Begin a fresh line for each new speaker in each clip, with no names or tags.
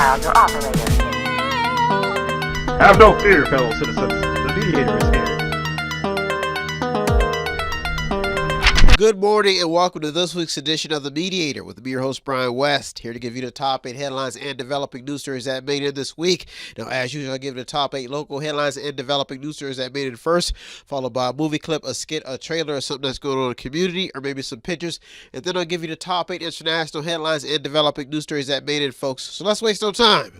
browser operator.
Have no fear, fellow citizens. The Mediator is here.
Good morning and welcome to this week's edition of The Mediator with me, your host, Brian West, here to give you the top 8 headlines and developing news stories that made it this week. Now, as usual, I give you the top 8 local headlines and developing news stories that made it first, followed by a movie clip, a skit, a trailer, or something that's going on in the community, or maybe some pictures. And then I'll give you the top 8 international headlines and developing news stories that made it, folks. So let's waste no time.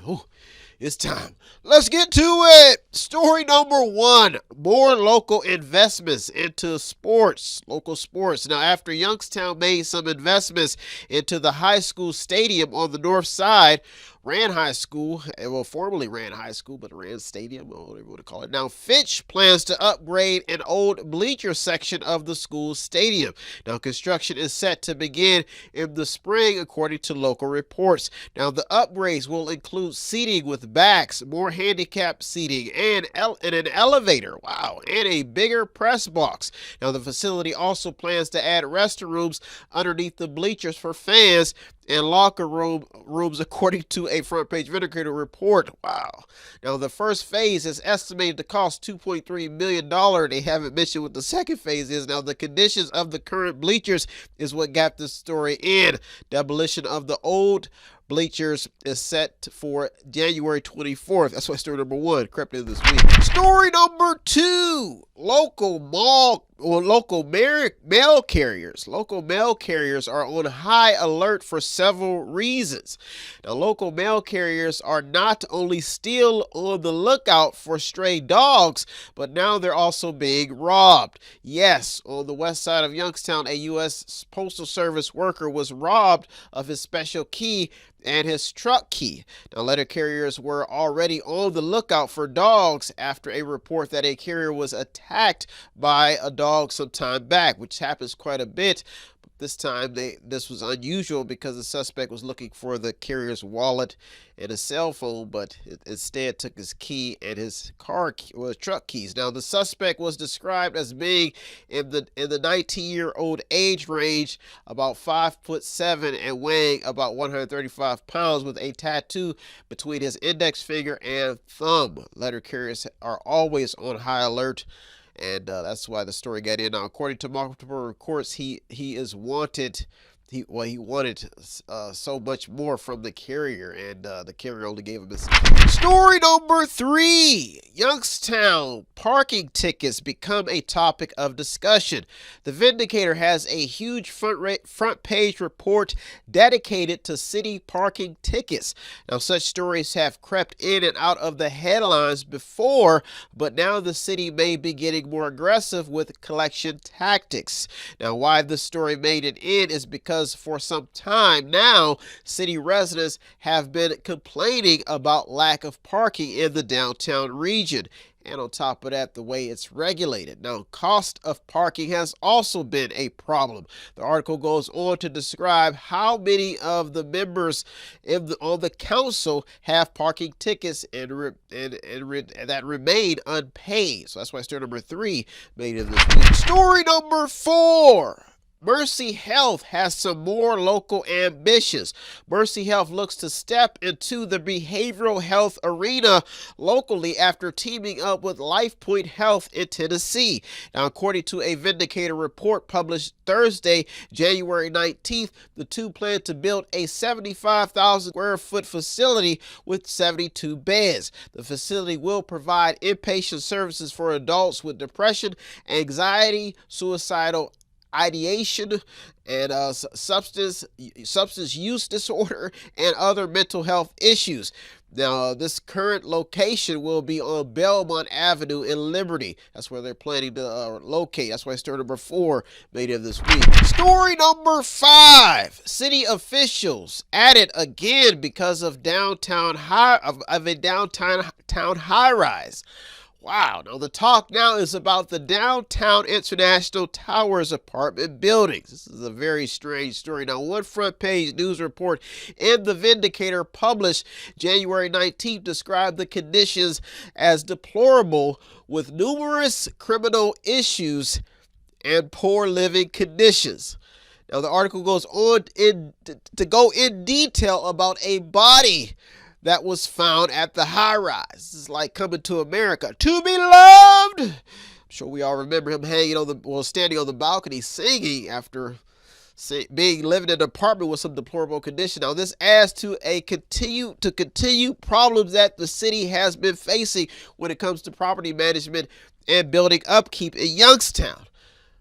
It's time. Let's get to it. Story number 1, more local investments into sports, local sports. Now, after Youngstown made some investments into the high school stadium on the north side, Rand High School, well, formerly Rand High School, but Rand Stadium, or whatever you want to call it. Now, Fitch plans to upgrade an old bleacher section of the school's stadium. Now, construction is set to begin in the spring, according to local reports. Now, the upgrades will include seating with backs, more handicap seating, and an elevator, wow, and a bigger press box. Now, the facility also plans to add restrooms underneath the bleachers for fans and locker rooms, according to a front page Vindicator report. Wow. Now, the first phase is estimated to cost $2.3 million. They haven't mentioned what the second phase is. Now, the conditions of the current bleachers is what got this story in. Demolition of the old bleachers is set for January 24th. That's why story number 1 crept in this week. Story number 2, local mail carriers. Local mail carriers are on high alert for several reasons. Now, local mail carriers are not only still on the lookout for stray dogs, but now they're also being robbed. Yes, on the west side of Youngstown, a U.S. Postal Service worker was robbed of his special key and his truck key. Now, letter carriers were already on the lookout for dogs after a report that a carrier was attacked by a dog some time back, which happens quite a bit. But this time, this was unusual because the suspect was looking for the carrier's wallet and a cell phone, but instead took his key and his truck keys. Now, the suspect was described as being in the 19-year-old age range, about 5'7" and weighing about 135 pounds, with a tattoo between his index finger and thumb. Letter carriers are always on high alert, and that's why the story got in. Now, according to multiple reports, he is wanted. He wanted so much more from the carrier, and the carrier only gave him this. Story number 3, Youngstown parking tickets become a topic of discussion. The Vindicator has a huge front page report dedicated to city parking tickets. Now, such stories have crept in and out of the headlines before, but now the city may be getting more aggressive with collection tactics. Now, why this story made it in is because for some time now, city residents have been complaining about lack of parking in the downtown region. And on top of that, the way it's regulated. Now, cost of parking has also been a problem. The article goes on to describe how many of the members on the council have parking tickets and that remain unpaid. So that's why story number 3 made it this week. Story number 4. Mercy Health has some more local ambitions. Mercy Health looks to step into the behavioral health arena locally after teaming up with LifePoint Health in Tennessee. Now, according to a Vindicator report published Thursday, January 19th, the two plan to build a 75,000 square foot facility with 72 beds. The facility will provide inpatient services for adults with depression, anxiety, suicidal ideation, and substance use disorder and other mental health issues. Now, this current location will be on Belmont Avenue in Liberty. That's where they're planning to locate. That's why story number 4 made it this week. Story number 5. City officials added again because of a downtown high-rise. Wow. Now, the talk now is about the Downtown International Towers apartment buildings. This is a very strange story. Now, one front page news report in the Vindicator published January 19th described the conditions as deplorable with numerous criminal issues and poor living conditions. Now, the article goes on to go in detail about a body that was found at the high-rise. This is like Coming to America. To be loved. I'm sure we all remember him standing on the balcony singing after living in an apartment with some deplorable condition. Now, this adds to continue problems that the city has been facing when it comes to property management and building upkeep in Youngstown.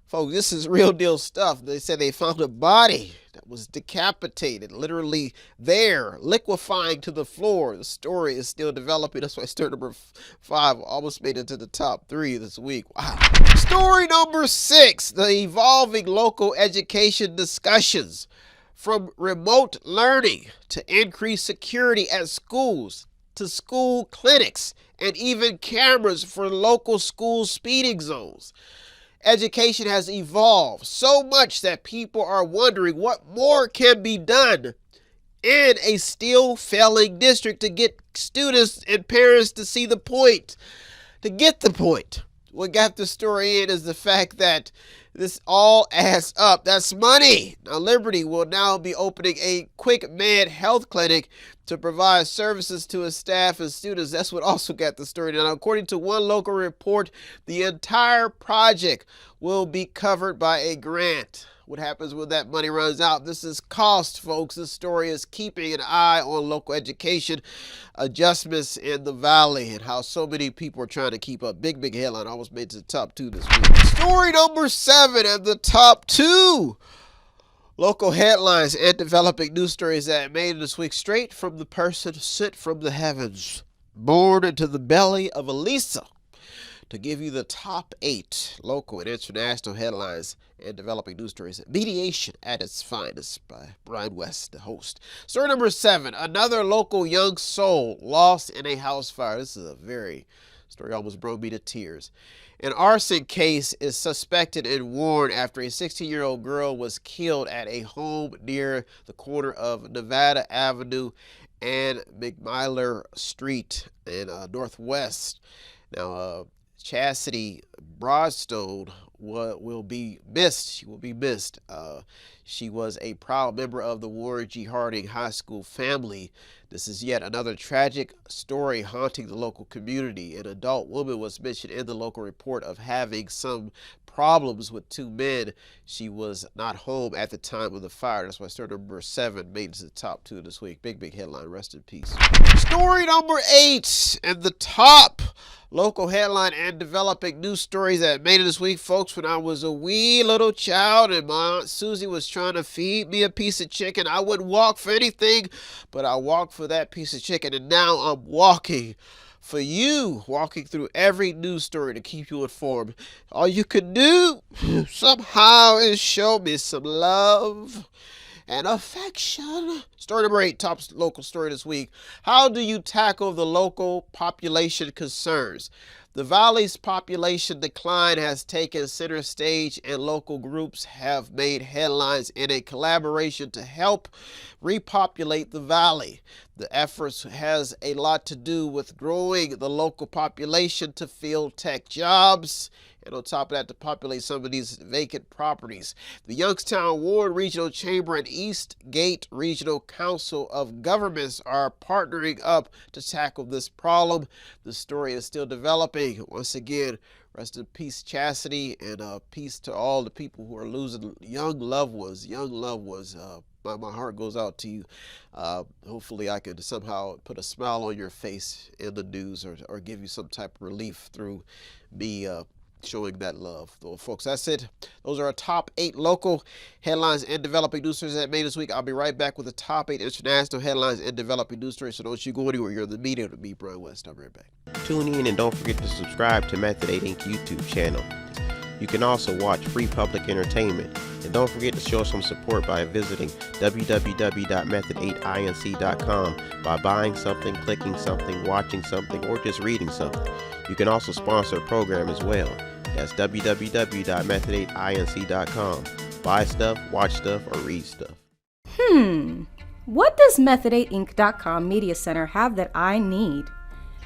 Folks, this is real deal stuff. They said they found a body that was decapitated, literally there, liquefying to the floor. The story is still developing. That's why story number 5 almost made it to the top 3 this week. Wow. Story number 6, the evolving local education discussions. From remote learning to increased security at schools to school clinics and even cameras for local school speeding zones. Education has evolved so much that people are wondering what more can be done in a still failing district to get students and parents to see the point, to get the point. What got the story in is the fact that this all adds up. That's money. Now, Liberty will now be opening a quick med health clinic to provide services to its staff and students. That's what also got the story. Now, according to one local report, the entire project will be covered by a grant. What happens when that money runs out? This is cost, folks. This story is keeping an eye on local education adjustments in the valley and how so many people are trying to keep up. Big headline. Almost made it to the top 2 this week. Story number 7 and the top 2. Local headlines and developing news stories that made it this week straight from the person sent from the heavens, born into the belly of Elisa, to give you the top 8 local and international headlines and developing news stories. Mediation at its finest by Brian West, the host. Story number 7, another local young soul lost in a house fire. This is a story almost brought me to tears. An arson case is suspected in Warren after a 16-year-old girl was killed at a home near the corner of Nevada Avenue and McMiler Street in Northwest. Now, Chastity Broadstone will be missed. She will be missed. She was a proud member of the Warren G. Harding High School family. This is yet another tragic story haunting the local community. An adult woman was mentioned in the local report of having some problems with 2 men. She was not home at the time of the fire. That's why story number 7 made it to the top 2 this week. Big headline. Rest in peace. Story number 8 and the top local headline and developing news stories that made it this week, folks. When I was a wee little child and my Aunt Susie was trying to feed me a piece of chicken, I wouldn't walk for anything, but I walked for that piece of chicken. And now I'm walking for you, walking through every news story to keep you informed. All you can do somehow is show me some love and affection. Story number 8, top local story this week. How do you tackle the local population concerns? The Valley's population decline has taken center stage, and local groups have made headlines in a collaboration to help repopulate the Valley. The efforts has a lot to do with growing the local population to fill tech jobs, and on top of that, to populate some of these vacant properties. The Youngstown Warren Regional Chamber and Eastgate Regional Council of Governments are partnering up to tackle this problem. The story is still developing. Once again, rest in peace, Chastity, and peace to all the people who are losing young loved ones. My heart goes out to you. Hopefully I can somehow put a smile on your face in the news or give you some type of relief through me showing that love. So, folks, that's it. Those are our top 8 local headlines and developing news stories that made this week. I'll be right back with the top 8 international headlines and developing news stories. So don't you go anywhere. You're in the Mediator with me, Brian West. I'll be right back.
Tune in and don't forget to subscribe to Method 8 Inc. YouTube channel. You can also watch free public entertainment. And don't forget to show some support by visiting www.method8inc.com by buying something, clicking something, watching something, or just reading something. You can also sponsor a program as well. That's www.method8inc.com. Buy stuff, watch stuff, or read stuff.
What does Method8Inc.com Media Center have that I need?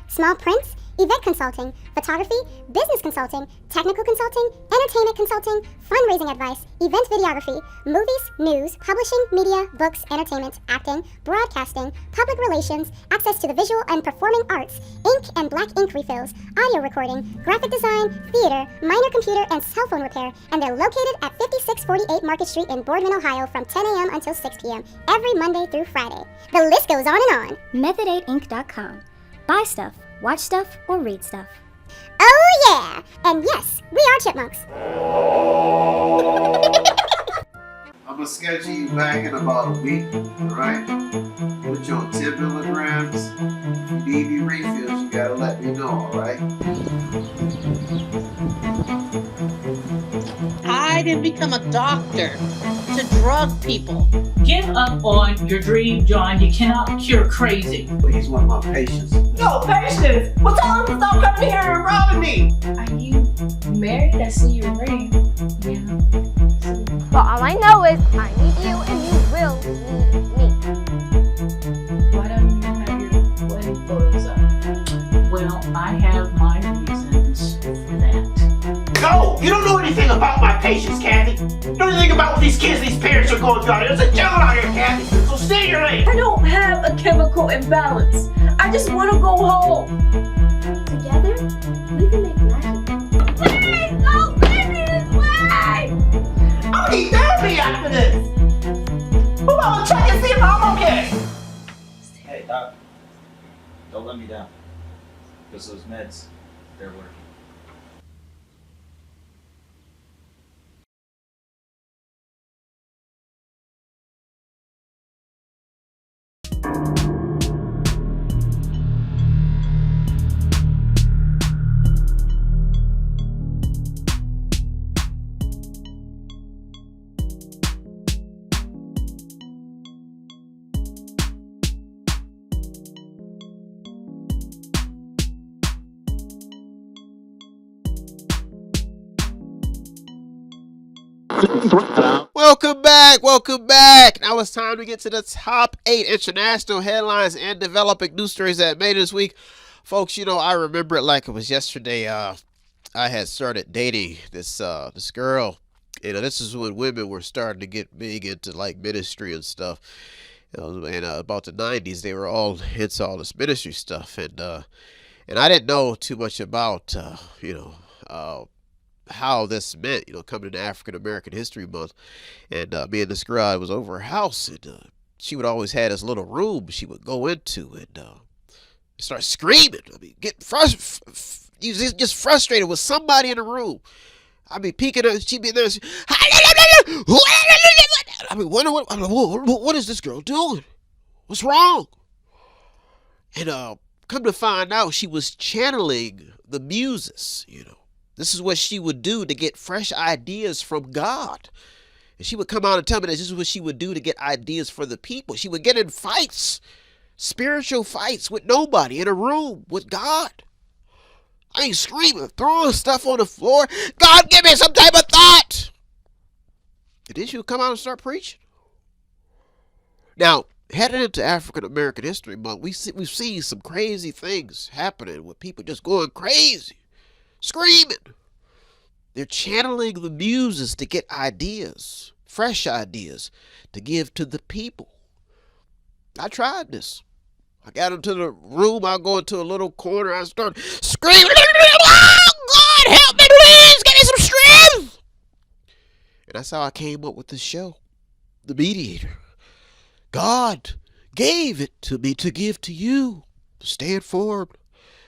Small prints,
event consulting, photography, business consulting, technical consulting, entertainment consulting, fundraising advice, event videography, movies, news, publishing, media, books, entertainment, acting, broadcasting, public relations, access to the visual and performing arts, ink and black ink refills, audio recording, graphic design, theater, minor computer and cell phone repair, and they're located at 5648 Market Street in Boardman, Ohio from 10 a.m. until 6 p.m. every Monday through Friday. The list goes on and on.
Method8inc.com. Buy stuff, watch stuff, or read stuff.
Oh yeah! And yes, we are chipmunks.
I'm gonna schedule you back in about a week, alright? Put you on 10 milligrams. If you need any refills, you gotta let me know, alright?
I didn't become a doctor to drug people.
Give up on your dream, John. You cannot cure crazy.
But he's one of my patients.
No, patience! Well, tell him to stop coming here and robbing me!
Are you married? I see your ring. Yeah.
But all I know is I need you and you will need me.
Why don't you have your wedding photos up?
Well, I have my reasons for that.
No! You don't know anything about my patients, Kathy. You don't know anything about what these kids, these parents are going through. There's a jungle out here, Kathy. So stay in your lane.
I don't have a chemical imbalance. I just want to go home.
Together, we can make magic.
Please don't leave me this way!
I'm gonna need therapy after this. Who will check and see if I'm okay?
Hey, Doc. Don't let me down. Because those meds, they're working.
Welcome back. Now it's time to get to the top 8 international headlines and developing news stories that made it this week. Folks, you know, I remember it like it was yesterday. I had started dating this girl. You know, this is when women were starting to get big into like ministry and stuff. You know, and about the 90s, they were all into all this ministry stuff. And I didn't know too much about, how this meant, you know, coming into African American History Month. And me and this girl, I was over her house, and she would always have this little room she would go into and start screaming. I mean, get just frustrated with somebody in the room. I mean, peeking at, she'd be there. I mean, what is this girl doing? What's wrong? And come to find out, she was channeling the muses, you know. This is what she would do to get fresh ideas from God. And she would come out and tell me that this is what she would do to get ideas for the people. She would get in fights, spiritual fights with nobody, in a room with God. I ain't screaming, throwing stuff on the floor. God, give me some type of thought. And then she would come out and start preaching. Now, heading into African American History Month, we've seen some crazy things happening with people just going crazy. Screaming. They're channeling the muses to get ideas, fresh ideas, to give to the people. I tried this. I got into the room. I go into a little corner. I start screaming. Oh, God, help me, please. Give me some strength. And that's how I came up with this show, The Mediator. God gave it to me to give to you, to stay informed,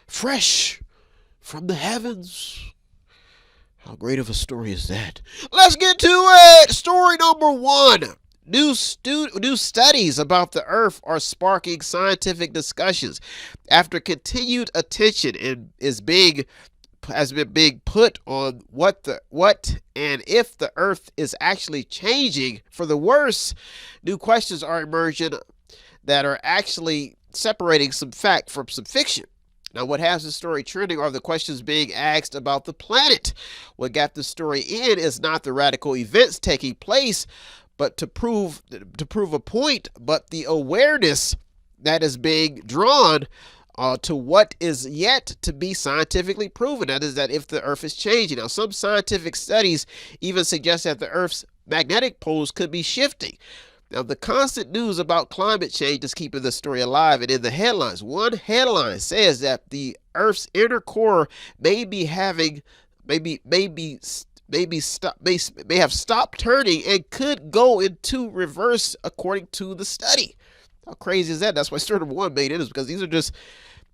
fresh, from the heavens. How great of a story is that? Let's get to it. Story number 1. New studies about the Earth are sparking scientific discussions after continued attention has been being put on what and if the Earth is actually changing for the worse. New questions are emerging that are actually separating some fact from some fiction. Now, what has the story trending are the questions being asked about the planet. What got the story in is not the radical events taking place, but to prove a point, but the awareness that is being drawn to what is yet to be scientifically proven. That is that if the Earth is changing. Now, some scientific studies even suggest that the Earth's magnetic poles could be shifting. Now, the constant news about climate change is keeping the story alive. And in the headlines, one headline says that the Earth's inner core may have stopped turning and could go into reverse, according to the study. How crazy is that? That's why story number 1 made it, is because these are just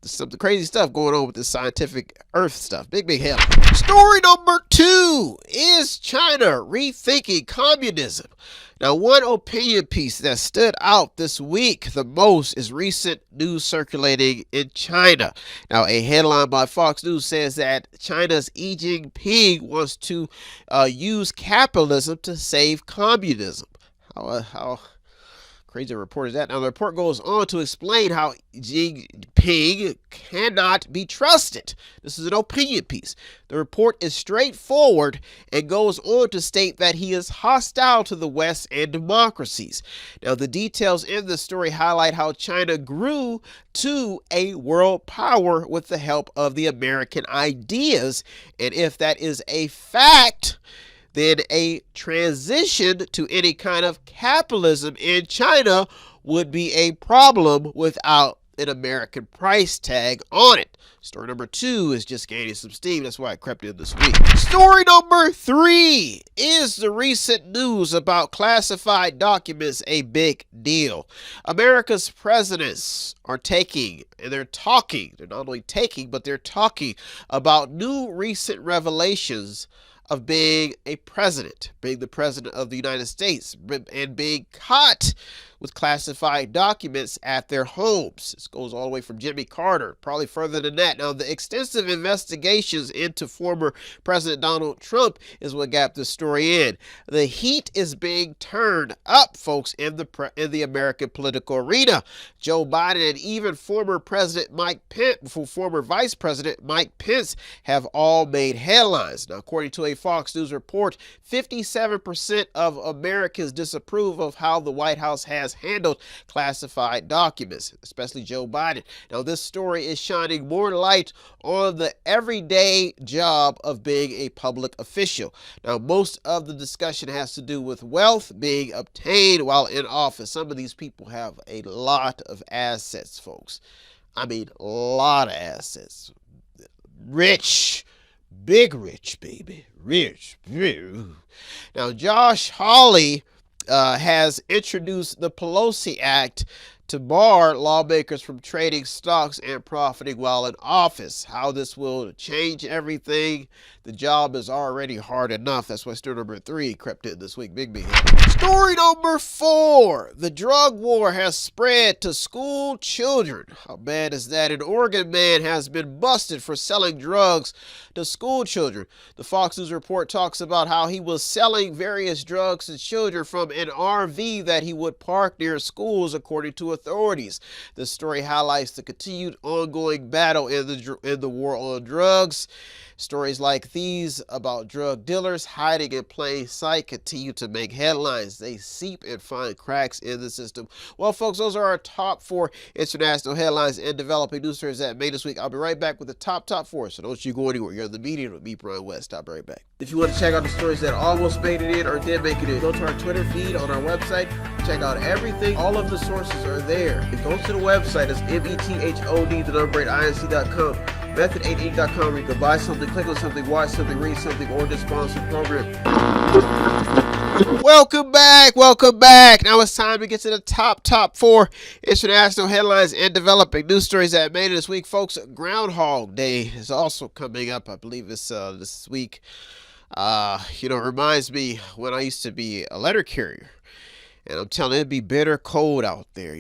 some crazy stuff going on with this scientific Earth stuff. Big hell. Story number 2 is China rethinking communism. Now, one opinion piece that stood out this week the most is recent news circulating in China. Now, a headline by Fox News says that China's Xi Jinping wants to use capitalism to save communism. How crazy report is that? Now, the report goes on to explain how Xi Jinping cannot be trusted. This is an opinion piece. The report is straightforward and goes on to state that he is hostile to the West and democracies. Now, the details in the story highlight how China grew to a world power with the help of the American ideas. And if that is a fact, then a transition to any kind of capitalism in China would be a problem without an American price tag on it. Story number 2 is just gaining some steam. That's why I crept in this week. Story number 3 is the recent news about classified documents a big deal. America's presidents are taking, and they're talking, they're not only taking, but they're talking about new recent revelations of being a president, being the president of the United States, and being caught with classified documents at their homes. This goes all the way from Jimmy Carter, probably further than that. Now, the extensive investigations into former President Donald Trump is what got the story in. The heat is being turned up, folks, in the American political arena. Joe Biden and even former Vice President Mike Pence have all made headlines. Now, according to a Fox News report, 57% of Americans disapprove of how the White House has handled classified documents, especially Joe Biden. Now, this story is shining more light on the everyday job of being a public official. Now, most of the discussion has to do with wealth being obtained while in office. Some of these people have a lot of assets, folks. I mean, a lot of assets. Rich. Big rich, baby. Rich. Now, Josh Hawley has introduced the Pelosi Act to bar lawmakers from trading stocks and profiting while in office. How this will change everything, the job is already hard enough. That's why story number 3 crept in this week. Big. Story number 4. The drug war has spread to school children. How bad is that? An Oregon man has been busted for selling drugs to school children. The Fox News report talks about how he was selling various drugs to children from an RV that he would park near schools, according to authorities. The story highlights the continued ongoing battle in the war on drugs. Stories like these about drug dealers hiding in plain sight continue to make headlines. They seep and find cracks in the system. Well, folks, those are our top 4 international headlines and developing news stories that made this week. I'll be right back with the top 4. So don't you go anywhere. You're in the Mediator with me, Brian West. I'll be right back. If you want to check out the stories that almost made it in or did make it in, go to our Twitter feed on our website. Check out everything. All of the sources are there. And go to the website. It's method8inc.com. Method8inc.com, where you can buy something, click on something, watch something, read something, or just sponsor the program. Welcome back. Now it's time to get to the top 4 international headlines and developing news stories that made it this week, folks. Groundhog Day is also coming up. I believe it's this week. It reminds me when I used to be a letter carrier. And I'm telling you, it'd be bitter cold out there,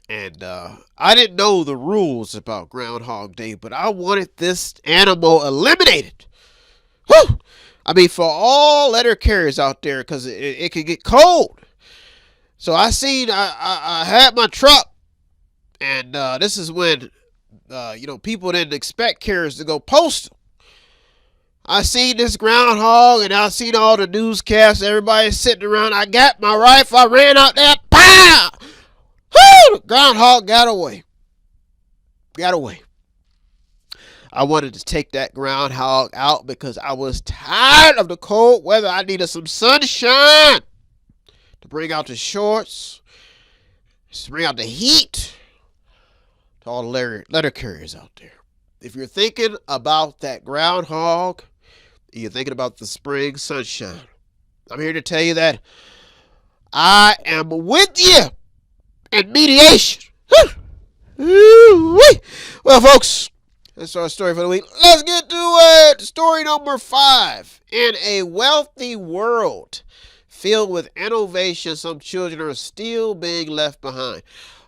And I didn't know the rules about Groundhog Day, but I wanted this animal eliminated. Whew! I mean, for all letter carriers out there, because it could get cold. So I had my truck, and this is when, people didn't expect carriers to go postal. I seen this groundhog, and I seen all the newscasts. Everybody sitting around. I got my rifle. I ran out there. Pow! Whoo! The groundhog got away. got away. I wanted to take that groundhog out because I was tired of the cold weather. I needed some sunshine to bring out the shorts, to bring out the heat to all the letter carriers out there. If you're thinking about that groundhog, you're thinking about the spring sunshine, I'm here to tell you that I am with you in mediation. Well, folks, that's our story for the week. Let's get to it. Story number 5. In a wealthy world filled with innovation, some children are still being left behind.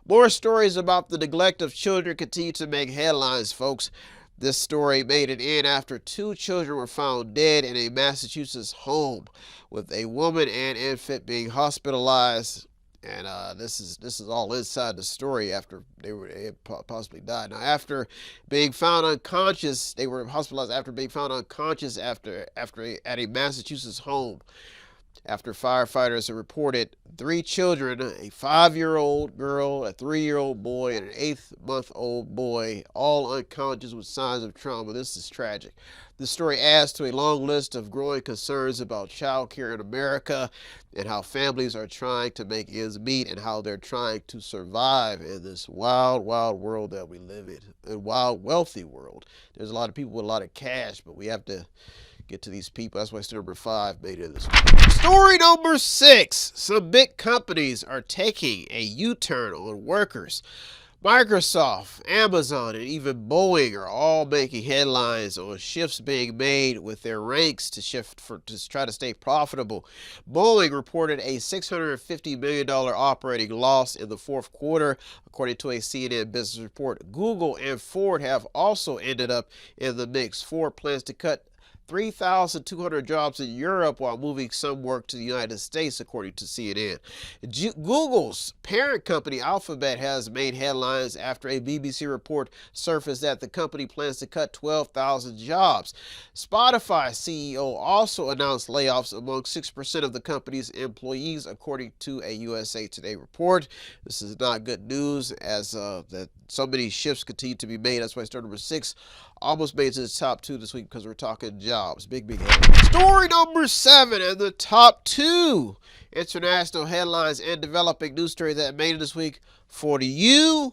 More stories about the neglect of children continue to make headlines, folks. This story made it in after 2 children were found dead in a Massachusetts home, with a woman and infant being hospitalized. And this is all inside the story after they had possibly died. Now, after being found unconscious, they were hospitalized after being found unconscious at a Massachusetts home. After firefighters had reported 3 children, a 5-year-old girl, a 3-year-old boy, and an 8-month-old boy, all unconscious with signs of trauma. This is tragic. This story adds to a long list of growing concerns about child care in America and how families are trying to make ends meet and how they're trying to survive in this wild, wild world that we live in, a wild, wealthy world. There's a lot of people with a lot of cash, but we have to get to these people. That's why story number 5 made it this week. Story number 6. Some big companies are taking a U-turn on workers. Microsoft, Amazon, and even Boeing are all making headlines on shifts being made with their ranks to try to stay profitable. Boeing reported a $650 million operating loss in the 4th quarter, according to a CNN business report. Google and Ford have also ended up in the mix. Ford plans to cut 3,200 jobs in Europe while moving some work to the United States, according to CNN. Google's parent company, Alphabet, has made headlines after a BBC report surfaced that the company plans to cut 12,000 jobs. Spotify CEO also announced layoffs among 6% of the company's employees, according to a USA Today report. This is not good news, as that so many shifts continue to be made. That's why story number 6 almost made it to the top 2 this week, because we're talking jobs. Big headline. Story number 7 and the top 2 international headlines and developing news story that made it this week for you,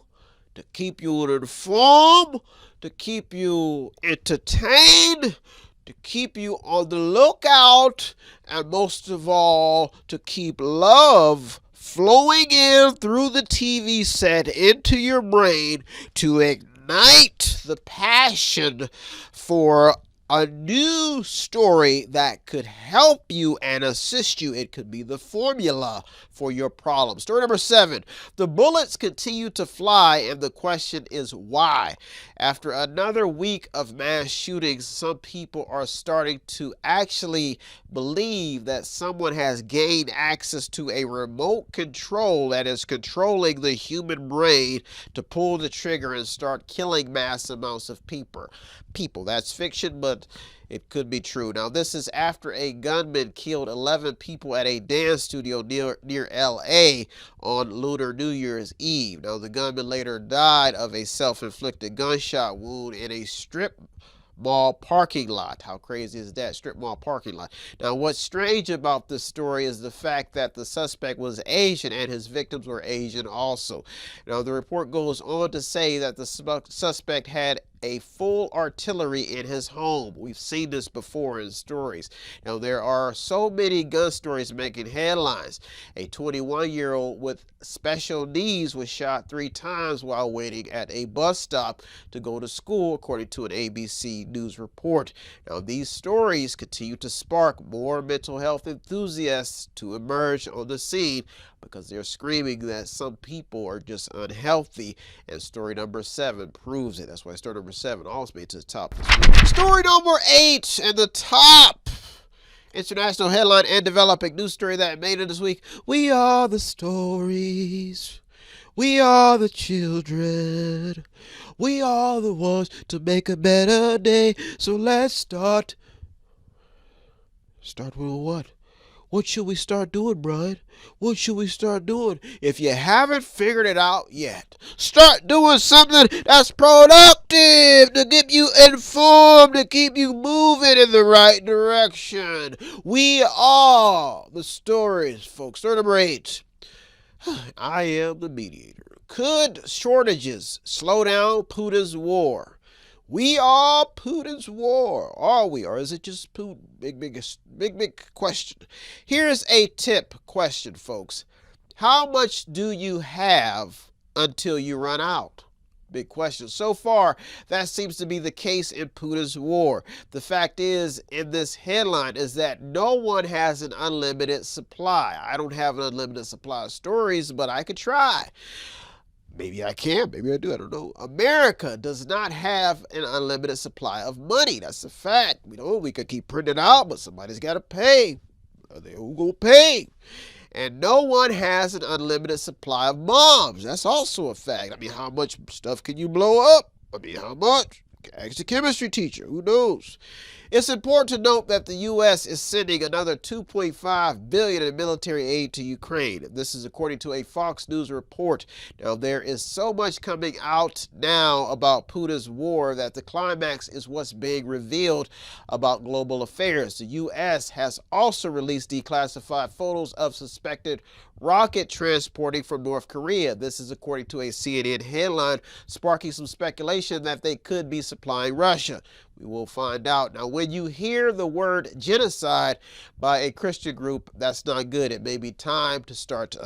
to keep you informed, to keep you entertained, to keep you on the lookout, and most of all, to keep love flowing in through the TV set into your brain to ignite the passion for a new story that could help you and assist you. It could be the formula for your problem. Story number 7. The bullets continue to fly, and the question is why? After another week of mass shootings, some people are starting to actually believe that someone has gained access to a remote control that is controlling the human brain to pull the trigger and start killing mass amounts of people. That's fiction, but it could be true. Now, this is after a gunman killed 11 people at a dance studio near L.A. on Lunar New Year's Eve. Now, the gunman later died of a self-inflicted gunshot wound in a strip mall parking lot. How crazy is that? Strip mall parking lot. Now, what's strange about this story is the fact that the suspect was Asian and his victims were Asian also. Now, the report goes on to say that the suspect had a full artillery in his home. We've seen this before in stories. Now, there are so many gun stories making headlines. A 21-year-old with special needs was shot 3 times while waiting at a bus stop to go to school, according to an ABC News report. Now, these stories continue to spark more mental health enthusiasts to emerge on the scene, because they're screaming that some people are just unhealthy, and story number 7 proves it. That's why story number 7 also made it to the top this week. Story number 8 and the top international headline and developing news story that made it this week. We are the stories. We are the children. We are the ones to make a better day. So let's start. Start with what? What should we start doing, Brian? What should we start doing? If you haven't figured it out yet, start doing something that's productive to keep you informed, to keep you moving in the right direction. We are the stories, folks. Story number 8. I am the mediator. Could shortages slow down Putin's war? We are Putin's war. Are we? Or is it just Putin? Big question. Here's a tip question, folks. How much do you have until you run out? Big question. So far, that seems to be the case in Putin's war. The fact is, in this headline, is that no one has an unlimited supply. I don't have an unlimited supply of stories, but I could try. Maybe I can, maybe I do, I don't know. America does not have an unlimited supply of money. That's a fact. We could keep printing it out, but somebody's got to pay. Who's going to pay? And no one has an unlimited supply of bombs. That's also a fact. I mean, how much stuff can you blow up? I mean, how much? Ask the chemistry teacher. Who knows? It's important to note that the U.S. is sending another $2.5 billion in military aid to Ukraine. This is according to a Fox News report. Now, there is so much coming out now about Putin's war that the climax is what's being revealed about global affairs. The U.S. has also released declassified photos of suspected rocket transporting from North Korea. This is according to a CNN headline, sparking some speculation that they could be supplying Russia. We will find out. Now, when you hear the word genocide by a Christian group, that's not good. It may be time to start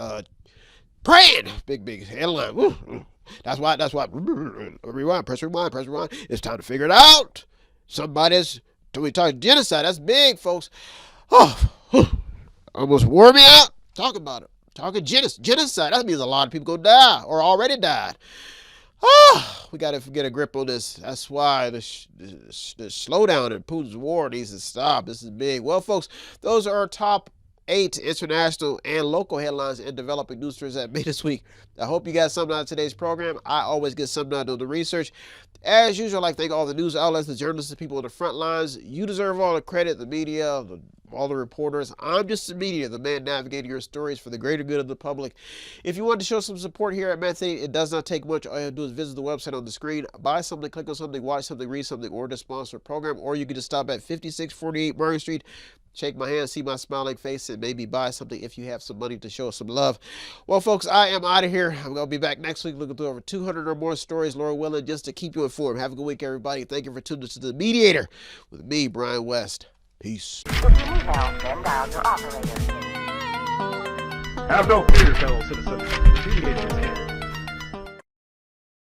praying. Big headline. Woo. That's why. Rewind, press rewind. It's time to figure it out. Somebody's, till we talk genocide, that's big, folks. Oh, almost wore me out. Talk about it. Talking genocide. That means a lot of people gonna die or already died. We got to get a grip on this. That's why the slowdown in Putin's war needs to stop. This is big. Well, folks, those are our top 8 international and local headlines and developing news stories that made this week. I hope you got something out of today's program. I always get something out of the research. As usual, I'd like to thank all the news outlets, the journalists, the people on the front lines. You deserve all the credit, the media, all the reporters. I'm just the media, the man navigating your stories for the greater good of the public. If you want to show some support here at Method 8, it does not take much. All you have to do is visit the website on the screen, buy something, click on something, watch something, read something, or to sponsor a program, or you can just stop at 5648 Market Street, shake my hand, see my smiling face, and maybe buy something if you have some money to show us some love. Well, folks, I am out of here. I'm going to be back next week looking through over 200 or more stories, Lord willing, just to keep you informed. Have a good week, everybody. Thank you for tuning to The Mediator with me, Brian West. Peace.
Have no fear, fellow citizens. The Mediator is here.